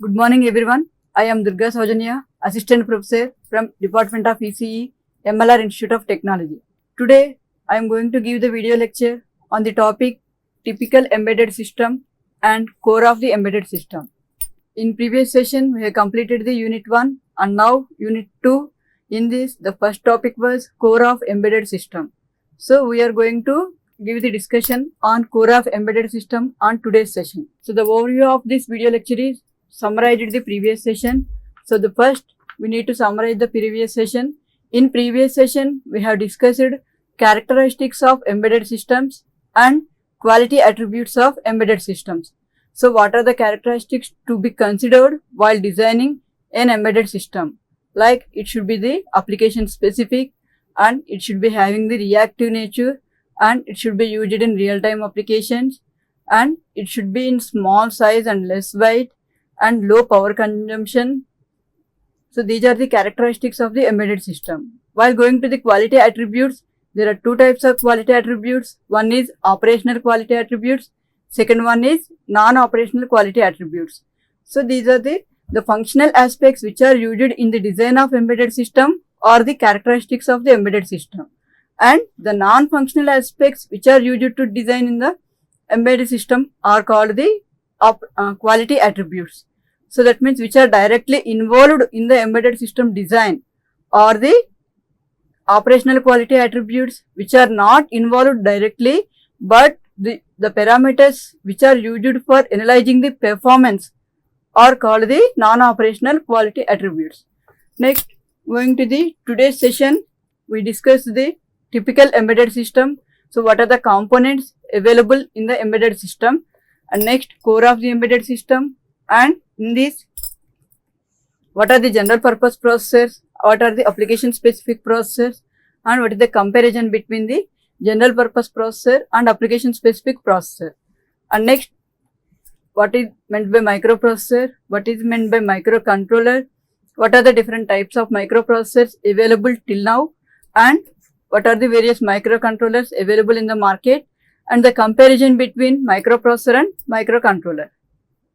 Good morning everyone. I am Durga Saujanya, Assistant Professor from Department of ECE, MLR Institute of Technology. Today I am going to give the video lecture on the topic Typical Embedded System and Core of the Embedded System. In previous session we have completed the Unit 1 and now Unit 2. In this the first topic was Core of Embedded System. So we are going to give the discussion on Core of Embedded System on today's session. So the overview of this video lecture is summarized the previous session. So the first we need to summarize the previous session. In previous session we have discussed characteristics of embedded systems and quality attributes of embedded systems. So what are the characteristics to be considered while designing an embedded system? Like it should be the application specific and it should be having the reactive nature and it should be used in real-time applications and it should be in small size and less weight and low power consumption. So these are the characteristics of the embedded system. While going to the quality attributes, there are two types of quality attributes. One is operational quality attributes. Second one is non-operational quality attributes. So these are the functional aspects which are used in the design of embedded system or the characteristics of the embedded system. And the non-functional aspects which are used to design in the embedded system are called the quality attributes. So that means which are directly involved in the embedded system design, or the operational quality attributes which are not involved directly but the parameters which are used for analyzing the performance are called the non-operational quality attributes. Next, going to the today's session, we discuss the typical embedded system. So what are the components available in the embedded system, and next core of the embedded system, and in this what are the general purpose processors, what are the application specific processors, and what is the comparison between the general purpose processor and application specific processor. And next, what is meant by microprocessor, what is meant by microcontroller, what are the different types of microprocessors available till now, and what are the various microcontrollers available in the market, and the comparison between microprocessor and microcontroller.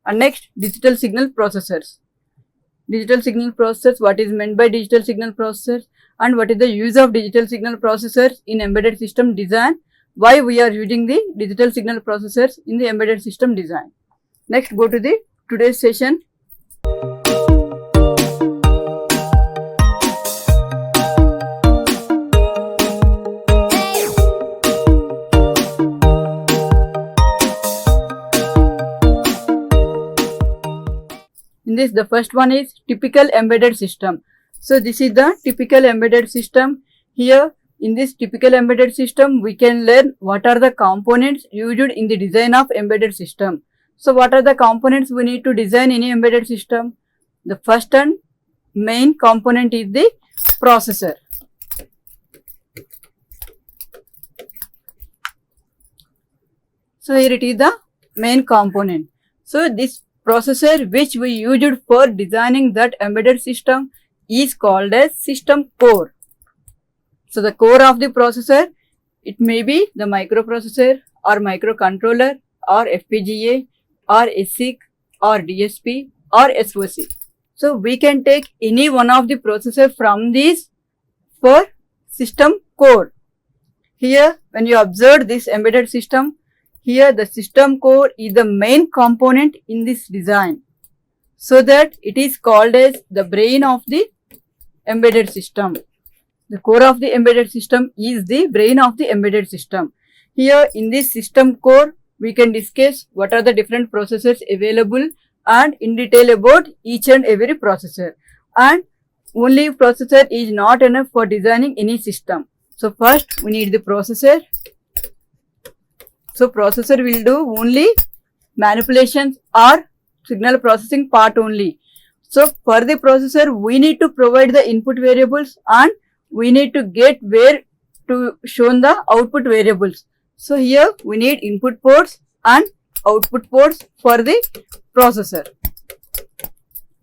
And next, digital signal processors. Digital signal processors, what is meant by digital signal processors and what is the use of digital signal processors in embedded system design, why we are using the digital signal processors in the embedded system design. Next, go to the today's session. In this, the first one is typical embedded system. So this is the typical embedded system. Here in this typical embedded system, we can learn what are the components used in the design of embedded system. So what are the components we need to design any embedded system? The first and main component is the processor. So here it is the main component. So this processor which we used for designing that embedded system is called as system core. So the core of the processor, it may be the microprocessor or microcontroller or FPGA or ASIC or DSP or SoC. So we can take any one of the processor from these for system core. Here when you observe this embedded system, here the system core is the main component in this design, so that it is called as the brain of the embedded system. The core of the embedded system is the brain of the embedded system. Here in this system core, we can discuss what are the different processors available and in detail about each and every processor. And only processor is not enough for designing any system. So first we need the processor. So processor will do only manipulations or signal processing part only. So for the processor, we need to provide the input variables and we need to get where to show the output variables. So here we need input ports and output ports for the processor.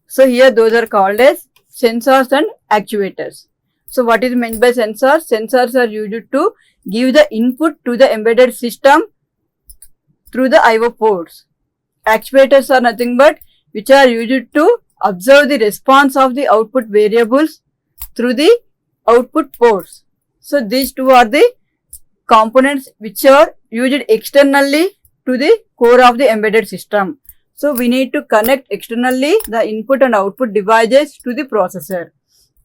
So here those are called as sensors and actuators. So what is meant by sensors? Sensors are used to give the input to the embedded system through the I/O ports. Actuators are nothing but which are used to observe the response of the output variables through the output ports. So these two are the components which are used externally to the core of the embedded system. So we need to connect externally the input and output devices to the processor.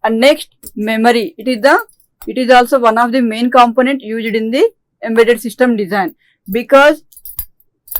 And next, memory. It is also one of the main component used in the embedded system design, because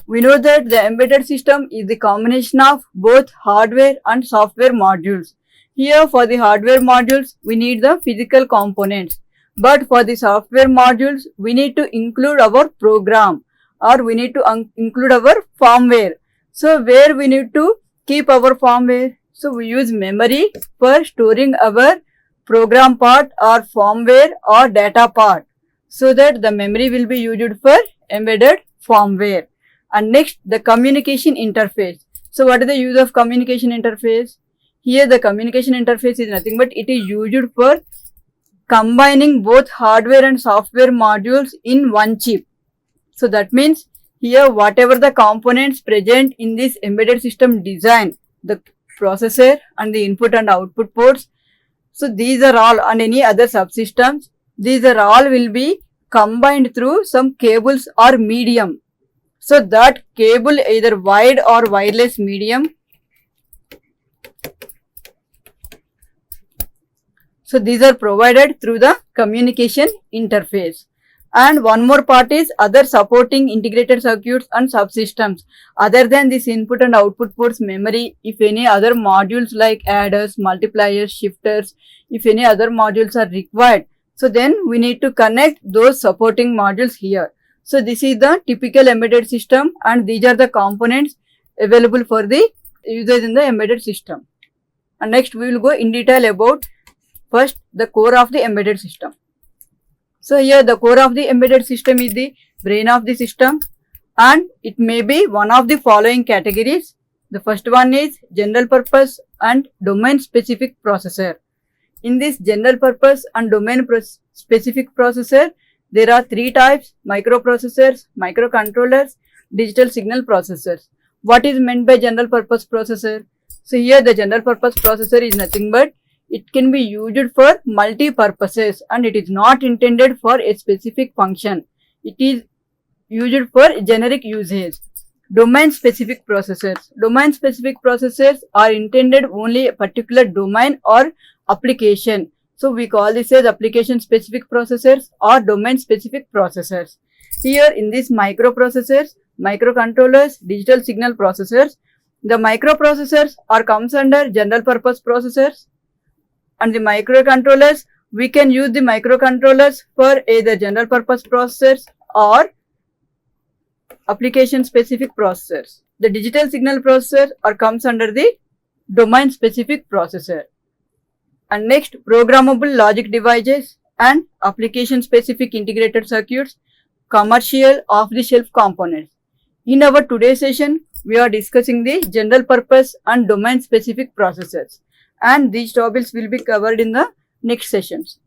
we know that the embedded system is the combination of both hardware and software modules. Here for the hardware modules, we need the physical components. But for the software modules, we need to include our program, or we need to include our firmware. So where we need to keep our firmware? So we use memory for storing our program part or firmware or data part, so that the memory will be used for embedded firmware. And next, the communication interface. So what is the use of communication interface? Here the communication interface is nothing but it is used for combining both hardware and software modules in one chip. So that means here whatever the components present in this embedded system design, the processor and the input and output ports, so these are all, and any other subsystems, these are all will be combined through some cables or medium. So that cable, either wired or wireless medium, so these are provided through the communication interface. And one more part is other supporting integrated circuits and subsystems. Other than this input and output ports memory, if any other modules like adders, multipliers, shifters, if any other modules are required, so then we need to connect those supporting modules here. So this is the typical embedded system, and these are the components available for the users in the embedded system. And next we will go in detail about first the core of the embedded system. So here the core of the embedded system is the brain of the system, and it may be one of the following categories. The first one is general purpose and domain specific processor. In this general purpose and domain specific processor, there are three types: microprocessors, microcontrollers, digital signal processors. What is meant by general purpose processor? So here the general purpose processor is nothing but it can be used for multi-purposes, and it is not intended for a specific function. It is used for generic usage. Domain-specific processors. Domain-specific processors are intended only a particular domain or application. So we call this as application-specific processors or domain-specific processors. Here in these microprocessors, microcontrollers, digital signal processors, the microprocessors are comes under general purpose processors. And the microcontrollers, we can use the microcontrollers for either general purpose processors or application specific processors. The digital signal processor comes under the domain specific processor. And next, programmable logic devices and application specific integrated circuits, commercial off the shelf components. In our today's session, we are discussing the general purpose and domain specific processors, and these topics will be covered in the next sessions.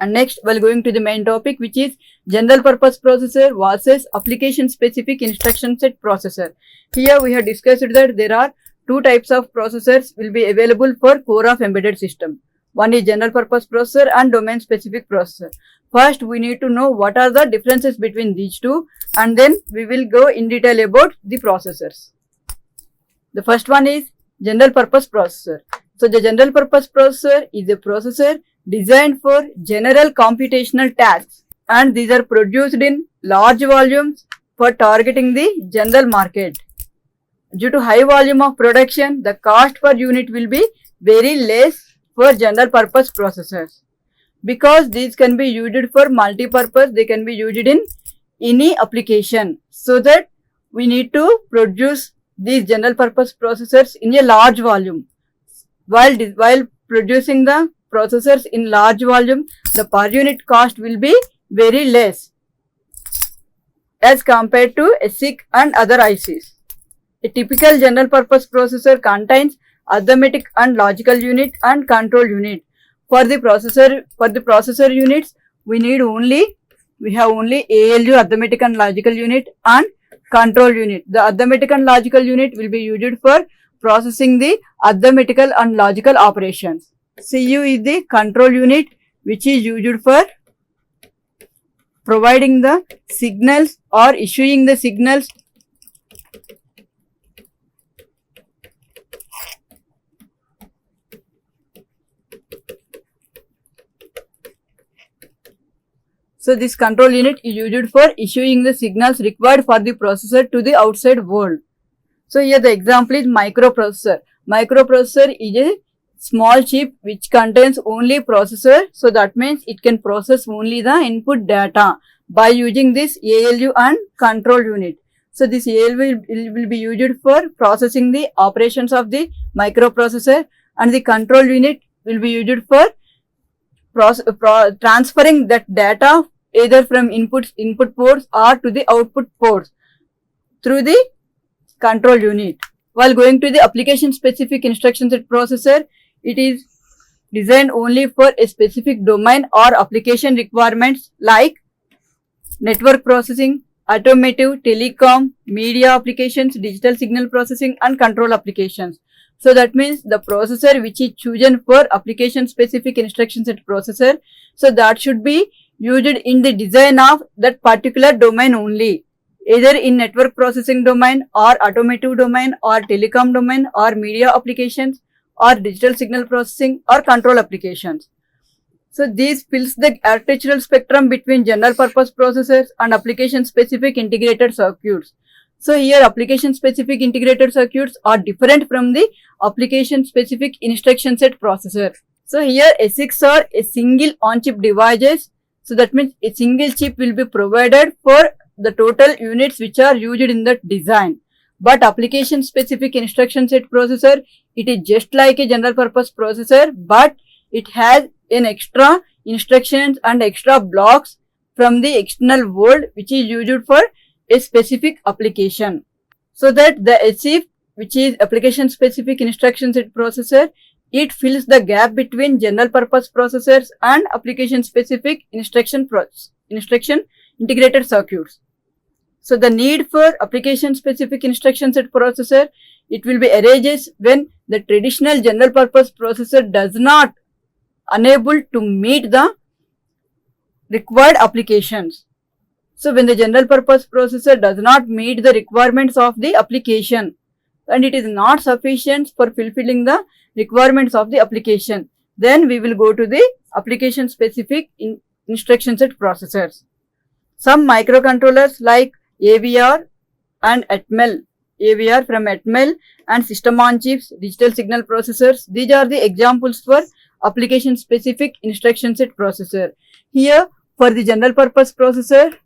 And next we are going to the main topic, which is general purpose processor versus application specific instruction set processor. Here we have discussed that there are two types of processors will be available for core of embedded system. One is general purpose processor and domain specific processor. First we need to know what are the differences between these two, and then we will go in detail about the processors. The first one is general purpose processor. So the general purpose processor is a processor designed for general computational tasks, and these are produced in large volumes for targeting the general market. Due to high volume of production, the cost per unit will be very less for general purpose processors. Because these can be used for multi-purpose, they can be used in any application. So that we need to produce these general purpose processors in a large volume. While producing the processors in large volume, the per unit cost will be very less as compared to ASIC and other ICs. A typical general purpose processor contains arithmetic and logical unit and control unit. For the processor units, we have only ALU, arithmetic and logical unit, and control unit. The arithmetic and logical unit will be used for processing the arithmetical and logical operations. CU is the control unit which is used for providing the signals or issuing the signals So this control unit is used for issuing the signals required for the processor to the outside world. So here the example is microprocessor. Microprocessor is a small chip which contains only processor. So that means it can process only the input data by using this ALU and control unit. So this ALU will be used for processing the operations of the microprocessor, and the control unit will be used for transferring that data either from input ports or to the output ports through the control unit. While going to the application specific instruction set processor, it is designed only for a specific domain or application requirements like network processing, automotive, telecom, media applications, digital signal processing and control applications. So that means the processor which is chosen for application specific instruction set processor, so that should be used in the design of that particular domain only, either in network processing domain or automotive domain or telecom domain or media applications or digital signal processing or control applications. So these fills the architectural spectrum between general purpose processors and application specific integrated circuits. So here application specific integrated circuits are different from the application specific instruction set processor. So here ASICs are a single on chip devices. So that means a single chip will be provided for the total units which are used in that design. But application specific instruction set processor, it is just like a general purpose processor, but it has an extra instructions and extra blocks from the external world which is used for a specific application. So that the ASIC, which is application specific instruction set processor, it fills the gap between general purpose processors and application specific instruction integrated circuits. So the need for application specific instruction set processor, it will be arises when the traditional general purpose processor does not unable to meet the required applications. So when the general purpose processor does not meet the requirements of the application and it is not sufficient for fulfilling the requirements of the application, then we will go to the application specific instruction set processors. Some microcontrollers like AVR and Atmel, AVR from Atmel and system on chips, digital signal processors, these are the examples for application specific instruction set processor. Here for the general purpose processor,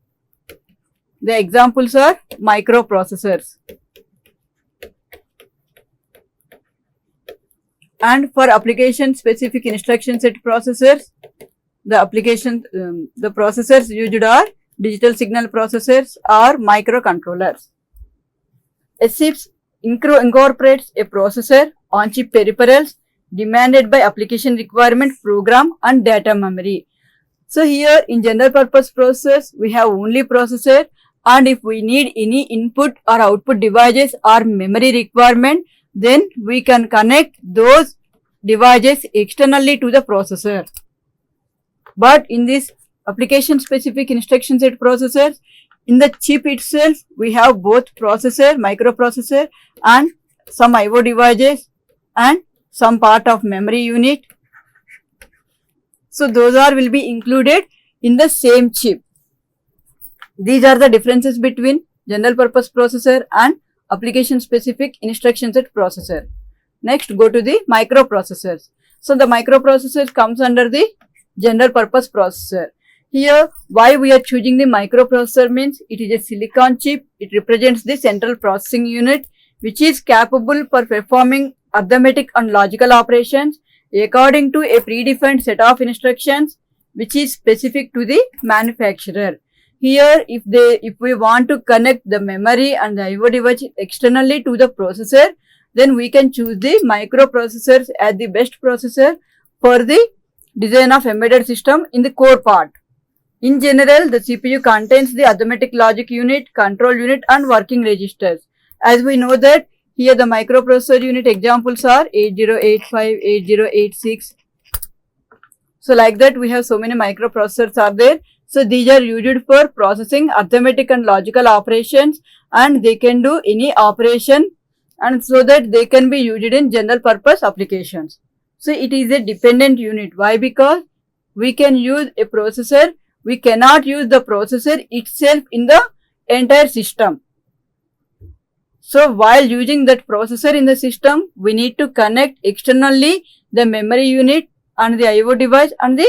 the examples are microprocessors. And for application specific instruction set processors, the processors used are digital signal processors or microcontrollers. ASICs incorporates a processor on chip peripherals demanded by application requirement, program and data memory. So here in general purpose processors, we have only processor, and if we need any input or output devices or memory requirement, then we can connect those devices externally to the processor. But in this application specific instruction set processors, in the chip itself, we have both processor, microprocessor and some IO devices and some part of memory unit. So those will be included in the same chip. These are the differences between general purpose processor and application specific instruction set processor. Next, go to the microprocessors. So the microprocessor comes under the general purpose processor. Here, why we are choosing the microprocessor means it is a silicon chip. It represents the central processing unit which is capable for performing arithmetic and logical operations according to a predefined set of instructions which is specific to the manufacturer. Here, if we want to connect the memory and the IO device externally to the processor, then we can choose the microprocessors as the best processor for the design of embedded system in the core part. In general, the CPU contains the arithmetic logic unit, control unit and working registers. As we know that here the microprocessor unit examples are 8085, 8086. So like that we have so many microprocessors are there. So these are used for processing arithmetic and logical operations, and they can do any operation, and so that they can be used in general purpose applications. So it is a dependent unit. Why? Because we can use a processor, we cannot use the processor itself in the entire system. So while using that processor in the system, we need to connect externally the memory unit and the IO device and the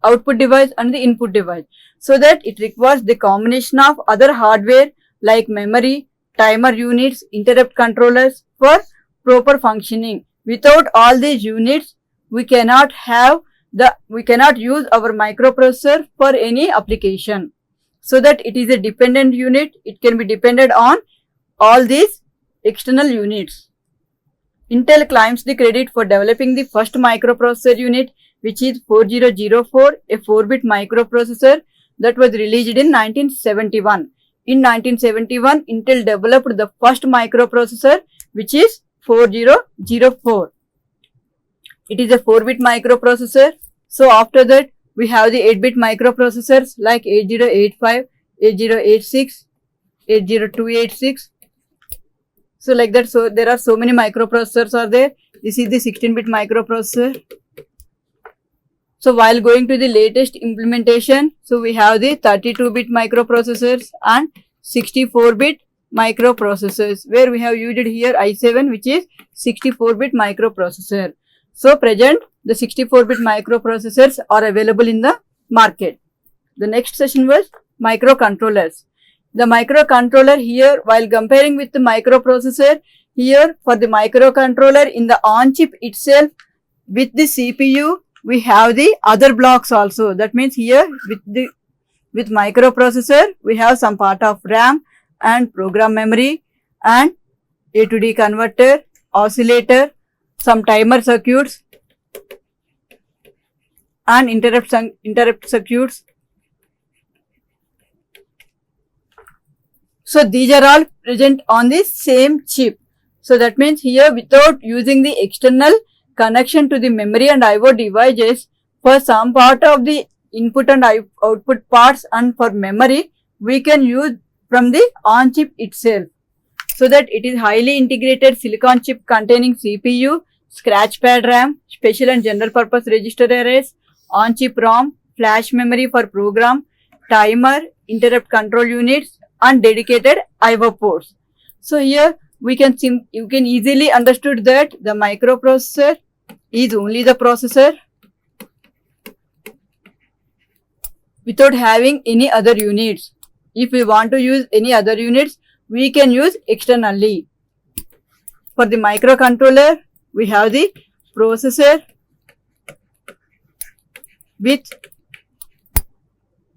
output device and the input device, so that it requires the combination of other hardware like memory, timer units, interrupt controllers for proper functioning. Without all these units, we cannot use our microprocessor for any application. So that it is a dependent unit, it can be dependent on all these external units. Intel claims the credit for developing the first microprocessor unit, which is 4004, a 4-bit microprocessor that was released in 1971. In 1971, Intel developed the first microprocessor, which is 4004. It is a 4-bit microprocessor. So after that, we have the 8-bit microprocessors like 8085, 8086, 80286. So like that, so there are so many microprocessors are there. This is the 16-bit microprocessor. So while going to the latest implementation, so we have the 32-bit microprocessors and 64-bit microprocessors, where we have used here i7, which is 64-bit microprocessor. So present, the 64-bit microprocessors are available in the market. The next session was microcontrollers. The microcontroller here, while comparing with the microprocessor, here for the microcontroller in the on-chip itself with the CPU, we have the other blocks also. That means here with microprocessor, we have some part of RAM and program memory and A to D converter, oscillator, some timer circuits and interrupt circuits. So these are all present on the same chip. So that means here, without using the external connection to the memory and IO devices, for some part of the input and output parts and for memory, we can use from the on chip itself. So that it is highly integrated silicon chip containing CPU, scratch pad RAM, special and general purpose register arrays, on chip ROM, flash memory for program, timer, interrupt control units and dedicated IO ports. So here you can easily understood that the microprocessor is only the processor without having any other units. If we want to use any other units, we can use externally. For the microcontroller, we have the processor with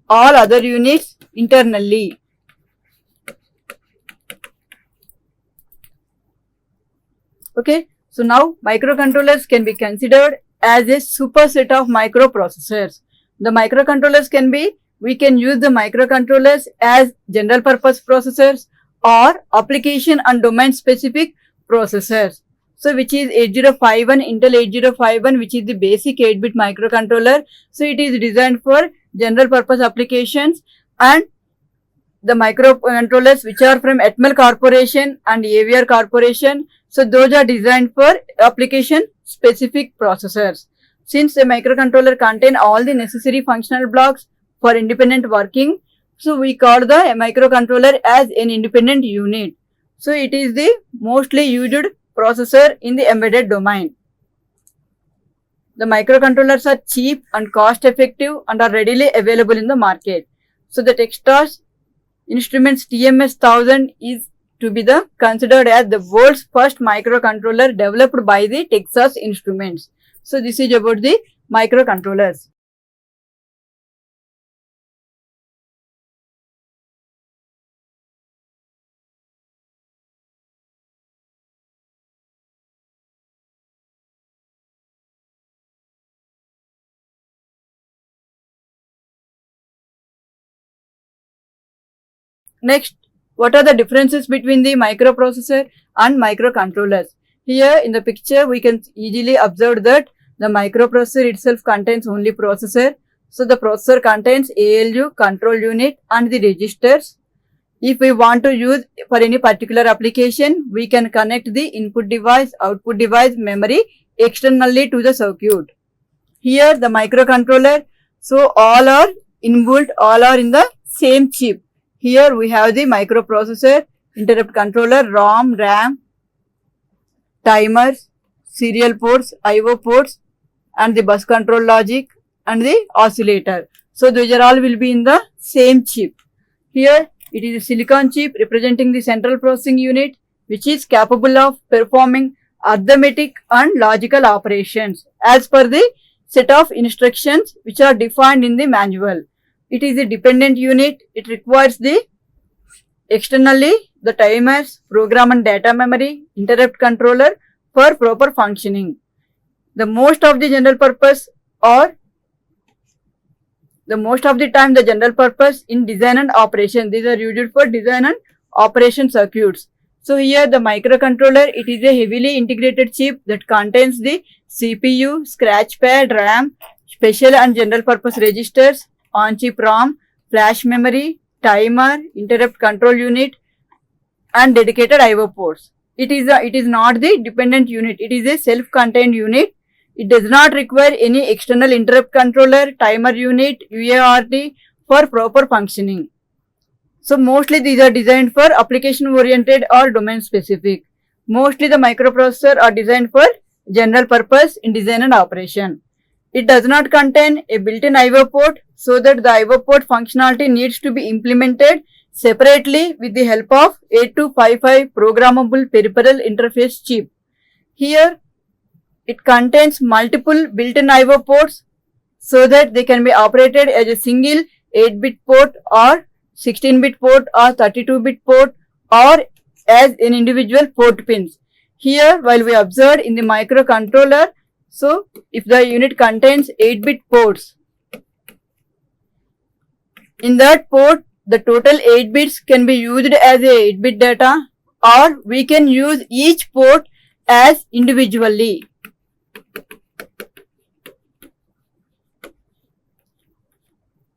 all other units internally. Okay, so now microcontrollers can be considered as a superset of microprocessors. The microcontrollers we can use the microcontrollers as general purpose processors or application and domain specific processors. So which is 8051, Intel 8051, which is the basic 8-bit microcontroller. So it is designed for general purpose applications, and the microcontrollers which are from Atmel Corporation and AVR Corporation, so those are designed for application specific processors. Since a microcontroller contain all the necessary functional blocks for independent working, so we call the microcontroller as an independent unit. So it is the mostly used processor in the embedded domain. The microcontrollers are cheap and cost effective and are readily available in the market. So the Texas Instruments TMS 1000 is to be considered as the world's first microcontroller developed by the Texas Instruments. So this is about the microcontrollers. Next, what are the differences between the microprocessor and microcontrollers? Here in the picture, we can easily observe that the microprocessor itself contains only processor. So the processor contains ALU, control unit, and the registers. If we want to use for any particular application, we can connect the input device, output device, memory externally to the circuit. Here the microcontroller, so all are inbuilt, all are in the same chip. Here we have the microprocessor, interrupt controller, ROM, RAM, timers, serial ports, IO ports, and the bus control logic and the oscillator. So these are all will be in the same chip. Here it is a silicon chip representing the central processing unit, which is capable of performing arithmetic and logical operations as per the set of instructions which are defined in the manual. It is a dependent unit. It requires the externally the timers, program and data memory, interrupt controller for proper functioning. The most of the general purpose or the most of the time the general purpose in design and operation. These are used for design and operation circuits. So here the microcontroller, it is a heavily integrated chip that contains the CPU, scratch pad, RAM, special and general purpose registers, on-chip ROM, flash memory, timer, interrupt control unit, and dedicated IO ports. It is not the dependent unit. It is a self-contained unit. It does not require any external interrupt controller, timer unit, UART for proper functioning. So mostly these are designed for application oriented or domain specific. Mostly the microprocessor are designed for general purpose in design and operation. It does not contain a built-in IO port, so that the IO port functionality needs to be implemented separately with the help of 8255 programmable peripheral interface chip. Here it contains multiple built-in IO ports so that they can be operated as a single 8-bit port or 16-bit port or 32-bit port or as an individual port pins. Here, while we observed in the microcontroller, so if the unit contains 8-bit ports, in that port the total 8 bits can be used as a 8-bit data, or we can use each port as individually.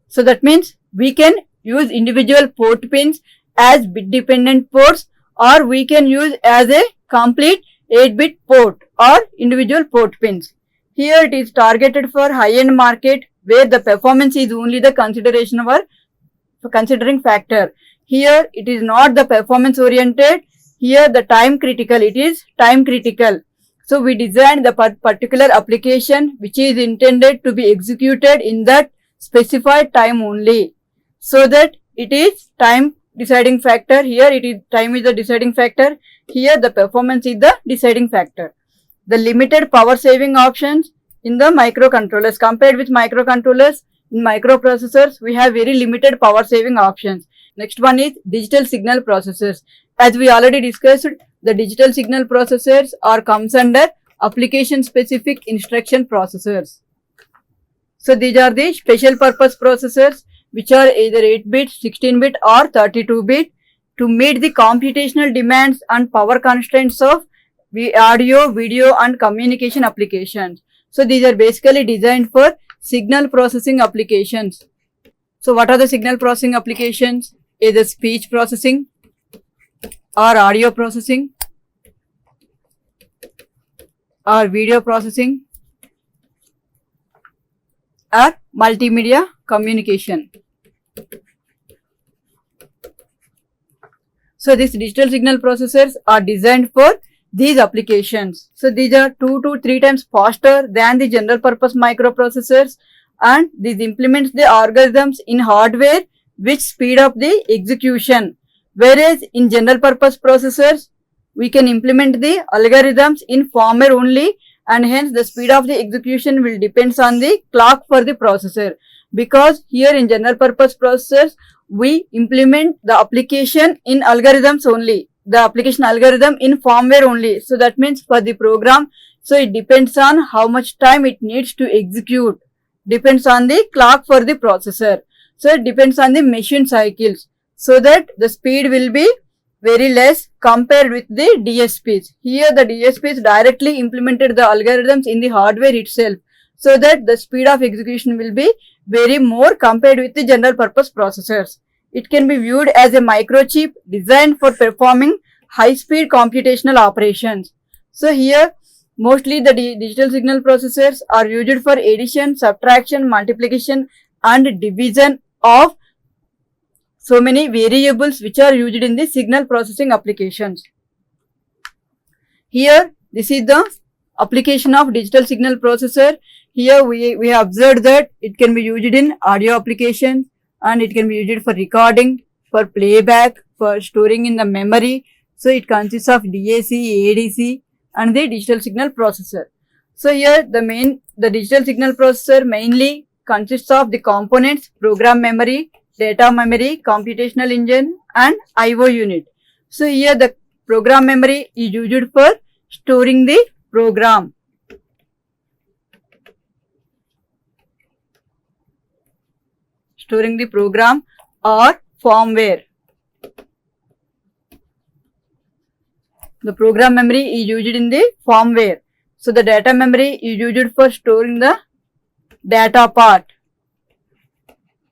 So that means we can use individual port pins as bit dependent ports, or we can use as a complete 8-bit port or individual port pins. Here it is targeted for high-end market where the performance is only the consideration of our considering factor. Here it is not the performance oriented. Here the time critical, it is time critical. So we designed the particular application which is intended to be executed in that specified time only, so that it is time deciding factor. Here it is time is the deciding factor. Here the performance is the deciding factor. The limited power saving options in the microcontrollers compared with microcontrollers, in microprocessors we have very limited power saving options. Next one is digital signal processors. As we already discussed, the digital signal processors comes under application specific instruction processors. So these are the special purpose processors which are either 8-bit, 16-bit or 32-bit to meet the computational demands and power constraints of the audio, video and communication applications. So these are basically designed for signal processing applications. So what are the signal processing applications? Either speech processing or audio processing or video processing or multimedia communication. So these digital signal processors are designed for these applications. So these are 2 to 3 times faster than the general purpose microprocessors, and these implements the algorithms in hardware which speed up the execution. Whereas in general purpose processors, we can implement the algorithms in firmware only, and hence the speed of the execution will depends on the clock for the processor. Because here in general purpose processors, we implement the application in algorithms only, the application algorithm in firmware only. So that means for the program, so it depends on how much time it needs to execute, depends on the clock for the processor. So it depends on the machine cycles. so that the speed will be very less compared with the DSPs. Here the DSPs directly implemented the algorithms in the hardware itself, so that the speed of execution will be very more compared with the general purpose processors. It can be viewed as a microchip designed for performing high speed computational operations. So here mostly the digital signal processors are used for addition, subtraction, multiplication and division of so many variables which are used in the signal processing applications. Here this is the application of digital signal processor. Here we have observed that it can be used in audio applications and it can be used for recording, for playback, for storing in the memory. So it consists of DAC, ADC and the digital signal processor. So here the digital signal processor mainly consists of the components program memory, data memory, computational engine and IO unit. So here the program memory is used for storing the program. Storing the program or firmware. The program memory is used in the firmware. So the data memory is used for storing the data part.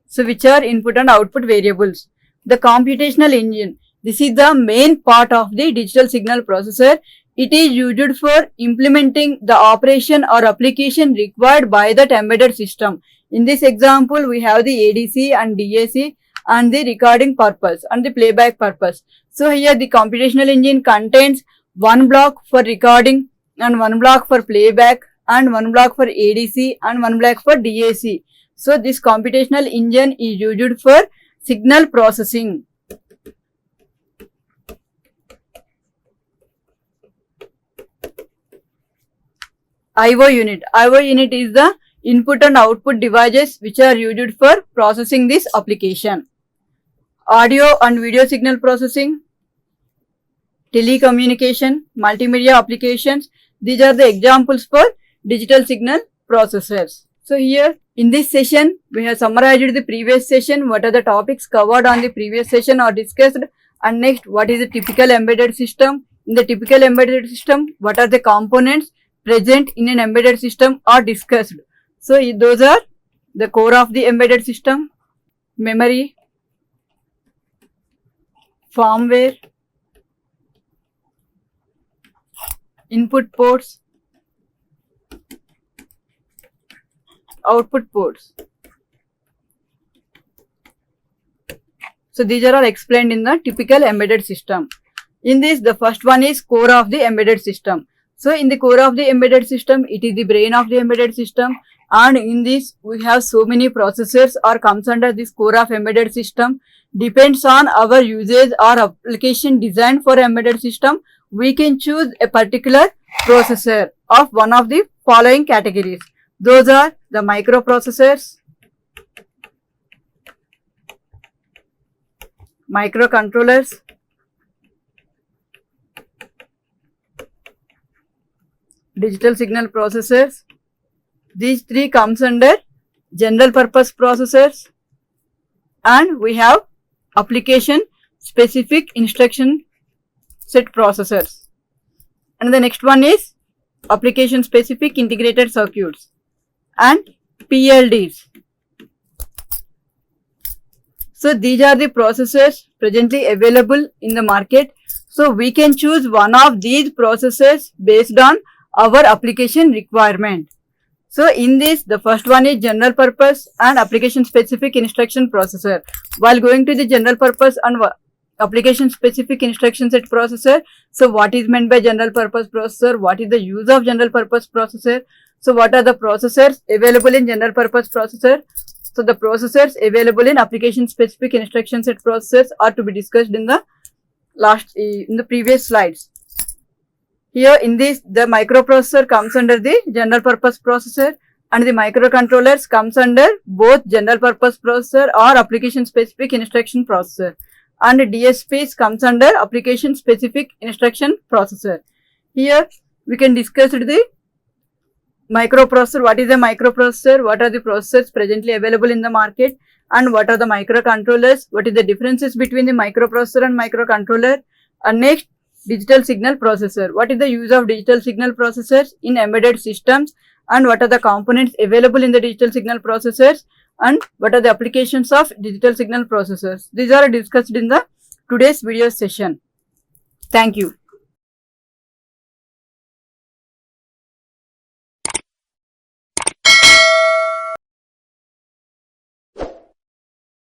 So which are input and output variables. The computational engine. This is the main part of the digital signal processor. It is used for implementing the operation or application required by that embedded system. In this example, we have the ADC and DAC and the recording purpose and the playback purpose. So here the computational engine contains one block for recording and one block for playback and one block for ADC and one block for DAC. So this computational engine is used for signal processing. IO unit. IO unit is the input and output devices which are used for processing this application. Audio and video signal processing, telecommunication, multimedia applications. These are the examples for digital signal processors. So here in this session, we have summarized the previous session, what are the topics covered on the previous session or discussed, and next what is a typical embedded system. In the typical embedded system, what are the components present in an embedded system are discussed. So those are the core of the embedded system: memory, firmware, input ports, output ports. So these are all explained in the typical embedded system. In this, the first one is core of the embedded system. So in the core of the embedded system, it is the brain of the embedded system, and in this we have so many processors or comes under this core of embedded system. Depends on our usage or application design for embedded system, we can choose a particular processor of one of the following categories. Those are the microprocessors, microcontrollers, digital signal processors. These three comes under general purpose processors, and we have application specific instruction set processors. And the next one is application specific integrated circuits and PLDs. So these are the processors presently available in the market. So we can choose one of these processors based on our application requirement. So in this, the first one is general purpose and application specific instruction processor. While going to the general purpose and application specific instruction set processor, so what is meant by general purpose processor? What is the use of general purpose processor? So what are the processors available in general purpose processor? So the processors available in application specific instruction set processors are to be discussed in the previous slides. Here in this, the microprocessor comes under the general purpose processor, and the microcontrollers comes under both general purpose processor or application specific instruction processor, and DSPs comes under application specific instruction processor. Here we can discuss the microprocessor. What is a microprocessor? What are the processors presently available in the market? And what are the microcontrollers? What is the differences between the microprocessor and microcontroller? And next, digital signal processor. What is the use of digital signal processors in embedded systems? And what are the components available in the digital signal processors? And what are the applications of digital signal processors? These are discussed in the today's video session. Thank you.